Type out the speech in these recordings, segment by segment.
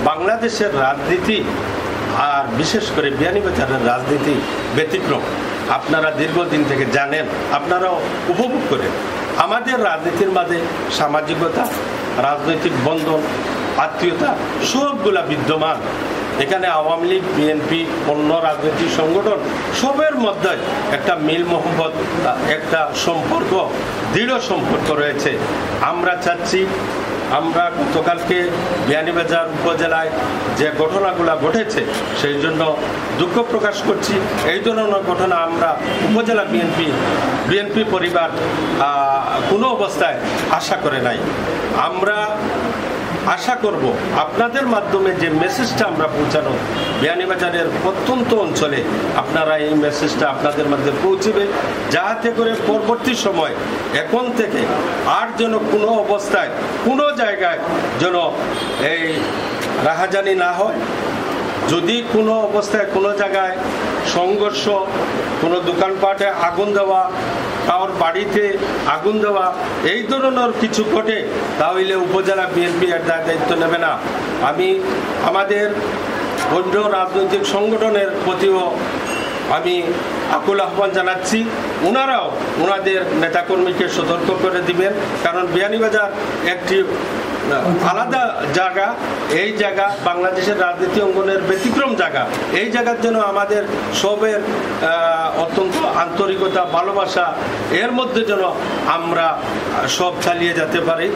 বাংলাদেশের রাজনীতি আর বিশেষ করে বিয়ানীবাজারের রাজনীতি ব্যতিক্রম। আপনারা দীর্ঘদিন থেকে জানেন, আপনারাও উপভোগ করেন। আমাদের রাজনীতির মাঝে সামাজিকতা, রাজনৈতিক বন্ধন, আত্মীয়তা সবগুলা বিদ্যমান। এখানে আওয়ামী লীগ, বিএনপি, অন্য রাজনৈতিক সংগঠন সবের মধ্যে একটা মিল মোহাম্মত, একটা সম্পর্ক, দৃঢ় সম্পর্ক রয়েছে। আমরা চাচ্ছি, আমরা গতকালকে বিয়ানীবাজার উপজেলায় যে ঘটনাগুলো ঘটেছে সেই জন্য দুঃখ প্রকাশ করছি। এই ধরনের ঘটনা আমরা উপজেলা বিএনপি পরিবার কোনো অবস্থায় আশা করে নাই। আমরা আশা করব আপনাদের মাধ্যমে যে মেসেজটা আমরা পৌঁছানো, বিয়ানীবাজারের প্রত্যন্ত অঞ্চলে আপনারা এই মেসেজটা আপনাদের মধ্যে পৌঁছবে, যাতে করে পরবর্তী সময় এখন থেকে আর যেন কোনো অবস্থায় কোনো জায়গায় যেন এই রাহাজানি না হয়। যদি কোনো অবস্থায় কোনো জায়গায় সংঘর্ষ, কোনো দোকানপাটে আগুন দেওয়া, কারোর বাড়িতে আগুন দেওয়া, এই ধরনের কিছু ঘটে, তাহলে উপজেলা বিএনপি এর দায়িত্ব নেবে না। আমি আমাদের অন্য রাজনৈতিক সংগঠনের প্রতিও আমি আকুল আহ্বান জানাচ্ছি, ওনারাও ওনাদের নেতাকর্মীকে সতর্ক করে দিবেন। কারণ বিয়ানীবাজার একটি আলাদা জায়গা, এই জায়গা বাংলাদেশের রাজনীতি অঙ্গনের ব্যতিক্রম জায়গা। এই জায়গার জন্য আমাদের সবের অত্যন্ত আন্তরিকতা, ভালোবাসা, এর মধ্যে যেন আমরা সব চালিয়ে যেতে পারি।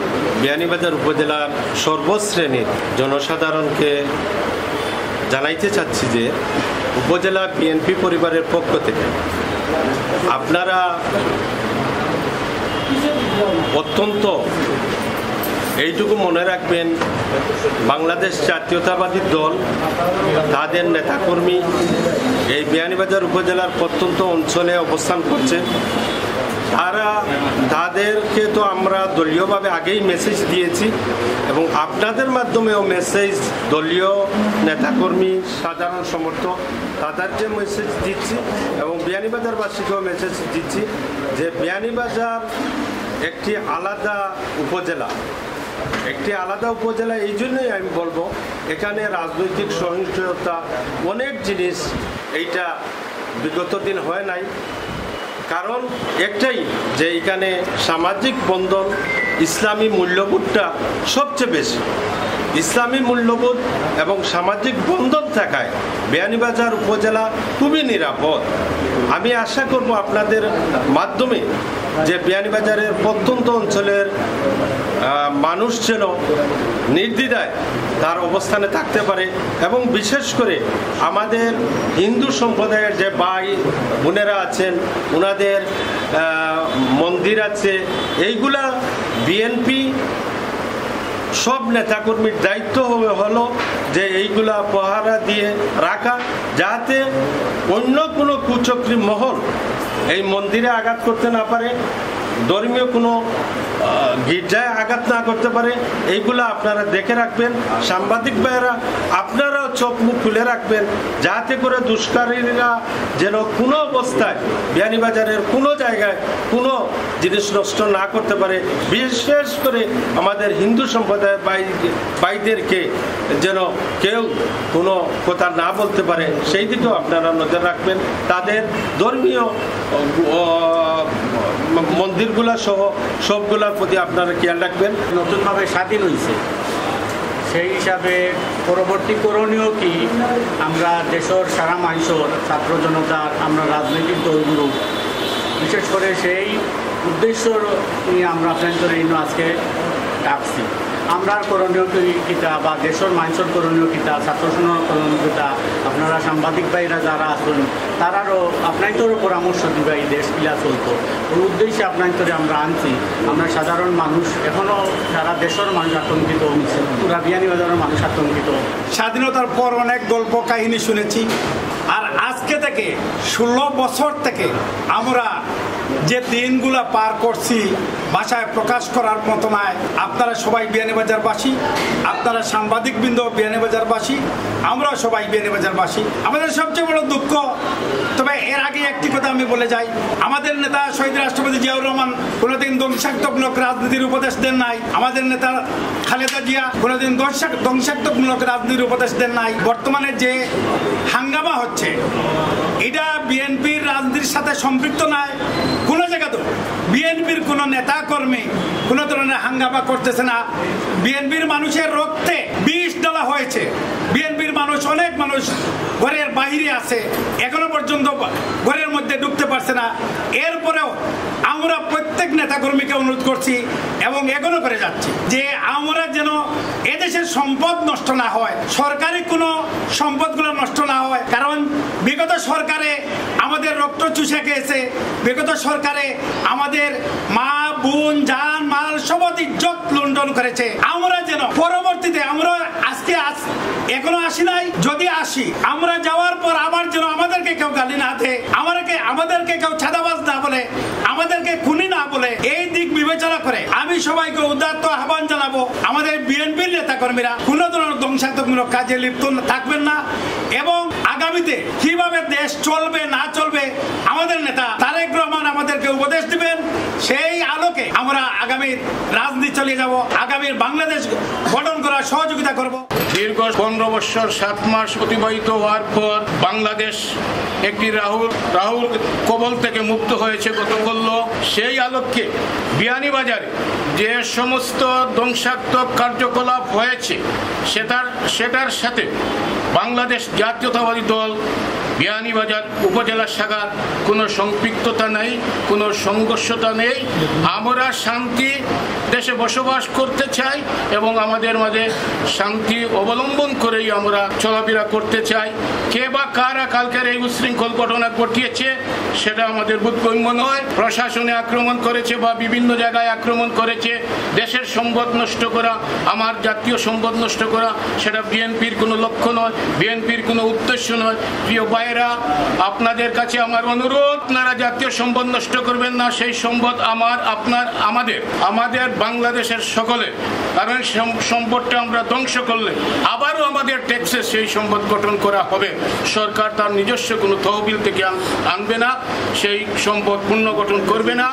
বিয়ানীবাজার উপজেলার সর্বশ্রেণীর জনসাধারণকে জানাইতে চাচ্ছি যে উপজেলা বিএনপি পরিবারের পক্ষ থেকে আপনারা অত্যন্ত এইটুকু মনে রাখবেন, বাংলাদেশ জাতীয়তাবাদী দল তাদের নেতাকর্মী এই বিয়ানীবাজার উপজেলার প্রত্যন্ত অঞ্চলে অবস্থান করছে। তাদেরকে তো আমরা দলীয়ভাবে আগেই মেসেজ দিয়েছি এবং আপনাদের মাধ্যমেও মেসেজ দলীয় নেতাকর্মী, সাধারণ সমর্থক তাদেরকে মেসেজ দিচ্ছি এবং বিয়ানীবাজারবাসীকেও মেসেজ দিচ্ছি যে বিয়ানীবাজার একটি আলাদা উপজেলা। এই জন্যই আমি বলবো, এখানে রাজনৈতিক সহিংসতা অনেক জিনিস এইটা বিগত দিন হয় নাই। কারণ একটাই, যে এখানে সামাজিক বন্ধন, ইসলামী মূল্যবোধটা সবচেয়ে বেশি। ইসলামী মূল্যবোধ এবং সামাজিক বন্ধন থাকায় বিয়ানীবাজার উপজেলা খুবই নিরাপদ। আমি আশা করব আপনাদের মাধ্যমে যে বিয়ানীবাজারের প্রত্যন্ত অঞ্চলের মানুষ যেন নির্দ্বিধায় তার অবস্থানে থাকতে পারে এবং বিশেষ করে আমাদের হিন্দু সম্প্রদায়ের যে ভাই বোনেরা আছেন, ওনাদের মন্দির আছে, এইগুলা বিএনপি সব নেতাকর্মীর দায়িত্ব হলো যে এইগুলা পাহারা দিয়ে রাখা, যাতে অন্য কোনো কুচক্রী মহল এই মন্দিরে আঘাত করতে না পারে, ধর্মীয় কোনো গির্জায় আঘাত না করতে পারে। এইগুলা আপনারা দেখে রাখবেন। সাংবাদিক ভাইয়েরা আপনারাও চোখ মুখ খুলে রাখবেন, যাতে করে দুষ্কারীরা যেন কোনো অবস্থায় বিয়ানীবাজারের কোনো জায়গায় কোনো জিনিস নষ্ট না করতে পারে। বিশেষ করে আমাদের হিন্দু সম্প্রদায়ের ভাইদেরকে যেন কেউ কোনো কথা না বলতে পারে, সেই দিকেও আপনারা নজর রাখবেন। তাদের ধর্মীয় মন্দিরগুলা সহ সবগুলোর প্রতি আপনারা খেয়াল রাখবেন। নতুনভাবে স্বাধীন হয়েছে, সেই হিসাবে পরবর্তী করণীয় কি, আমরা দেশের সারা মানুষের, ছাত্র জনতার, আমরা রাজনৈতিক দলগুলো বিশেষ করে সেই উদ্দেশ্য নিয়ে আমরা আপনাদের আজকে ডাকছি। আমরা করণীয় কিতা বা দেশের মানুষের করণীয় কিতা, ছাত্র সমাজের করণীয় কিতা, আপনারা সাংবাদিক ভাইরা যারা আছেন তারারও আপনাদেরও পরামর্শ দিবা এই দেশগুলা চলতো। ওই উদ্দেশ্যে আপনাদের আমরা আনছি। আমরা সাধারণ মানুষ, এখনও সারা দেশের মানুষ আতঙ্কিত, পুরা বিয়ানীবাজারের মানুষ আতঙ্কিত। স্বাধীনতার পর অনেক গল্প কাহিনী শুনেছি, আর আজকে থেকে 16 বছর থেকে আমরা যে দিনগুলা পার করছি ভাষায় প্রকাশ করার মতো নয়। আপনারা সবাই বিয়ানীবাজারবাসী, আপনারা সাংবাদিকবৃন্দ বিয়ানীবাজারবাসী, আমরাও সবাই বিয়ানীবাজারবাসী। আমাদের সবচেয়ে বড় দুঃখ, তবে এর আগে একটি কথা আমি বলে যাই, আমাদের নেতা শহীদ রাষ্ট্রপতি জিয়াউর রহমান কোনোদিন ধ্বংসাত্মক রাজনীতির উপদেশ দেন নাই। আমাদের নেতা খালেদা জিয়া কোনোদিন ধ্বংসাত্মক রাজনীতির উপদেশ দেন নাই। বর্তমানে যে হাঙ্গামা হচ্ছে এটা বিএনপির রাজনীতির সাথে সম্পৃক্ত নয়। কোনো জায়গা তো বিএনপির কোনো নেতা কর্মী কোনো ধরনের হাঙ্গামা করতেছে না। বিএনপির মানুষের রক্তে বিষ ঢালা হয়েছে। বিএনপির মানুষ, অনেক মানুষ ঘরের বাহিরে আছে, এখনো পর্যন্ত ঘরের মধ্যে ঢুকতে পারছে না। এরপরেও আমরা প্রত্যেক নেতাকর্মীকে অনুরোধ করছি এবং এখনো করে যাচ্ছি যে আমরা যেন এদেশের সম্পদ নষ্ট না হয়, সরকারি কোনো সম্পদগুলো নষ্ট না হয়। কারণ বিগত সরকারে আমাদের রক্ত চুষে খেয়েছে, বিগত সরকারে আমাদের মা বোন জান মাল সব ইজ্জত লুণ্ঠন করেছে। আমরা যেন পরবর্তীতে, আমরা আজকে এখনো আসি নাই, যদি আসি আমরা যাওয়ার পর আবার যেন আমাদেরকে কেউ গালি না দেয়, আমাদেরকে কেউ ছাদাবাজ না বলে, আমাদেরকে খুনি না বলে। এই দিক বিবেচনা করে আমি সবাইকে উদাত্ত আহ্বান জানাবো, আমাদের বিএনপির নেতা কর্মীরা কোন ধরনের ধ্বংসাত্মক কাজে লিপ্ত থাকবেন না এবং আগামীতে কিভাবে দেশ চলবে না চলবে আমাদের নেতা তারেক রহমান আমাদেরকে উপদেশ দিবেন। সেই আলোকে আমরা আগামী রাজনীতি চালিয়ে যাব, আগামীর বাংলাদেশ গঠন করার সহযোগিতা করব। দীর্ঘ 15 বছর 7 মাস অতিবাহিত হওয়ার পর বাংলাদেশ একটি রাহুল কবল থেকে মুক্ত হয়েছে গত করল। সেই আলোকে বিয়ানীবাজারে যে সমস্ত ধ্বংসাত্মক কার্যকলাপ হয়েছে সেটার সাথে বাংলাদেশ জাতীয়তাবাদী দল বিয়ানীবাজার উপজেলা শাখার কোনো সম্পৃক্ততা নেই, কোনো সংঘর্ষতা নেই। আমরা শান্তি দেশে বসবাস করতে চাই এবং আমাদের মাঝে শান্তি অবলম্বন করেই আমরা চলাফেরা করতে চাই। কে বা কারা কালকের এই উচ্ছৃঙ্খল ঘটনা ঘটিয়েছে সেটা আমাদের বোধগম্য নয়। প্রশাসনে আক্রমণ করেছে বা বিভিন্ন জায়গায় আক্রমণ করেছে, দেশের সম্পদ নষ্ট করা, আমার জাতীয় সম্পদ নষ্ট করা, সেটা বিএনপির কোনো লক্ষ্য নয়, বিএনপির কোনো উদ্দেশ্য নয়। প্রিয় ভাইয়েরা, আপনাদের কাছে আমার অনুরোধ, আপনারা জাতীয় সম্পদ নষ্ট করবেন না। সেই সম্পদ আমার, আপনার, আমাদের বাংলাদেশের সকলের। কারণ সম্পদটা আমরা ধ্বংস করলে আবারও আমাদের ট্যাক্সে সেই সম্পদ গঠন করা হবে। সরকার তার নিজস্ব কোনো তহবিল থেকে আনবে না, সেই সম্পদ পুনর্গঠন করবে না।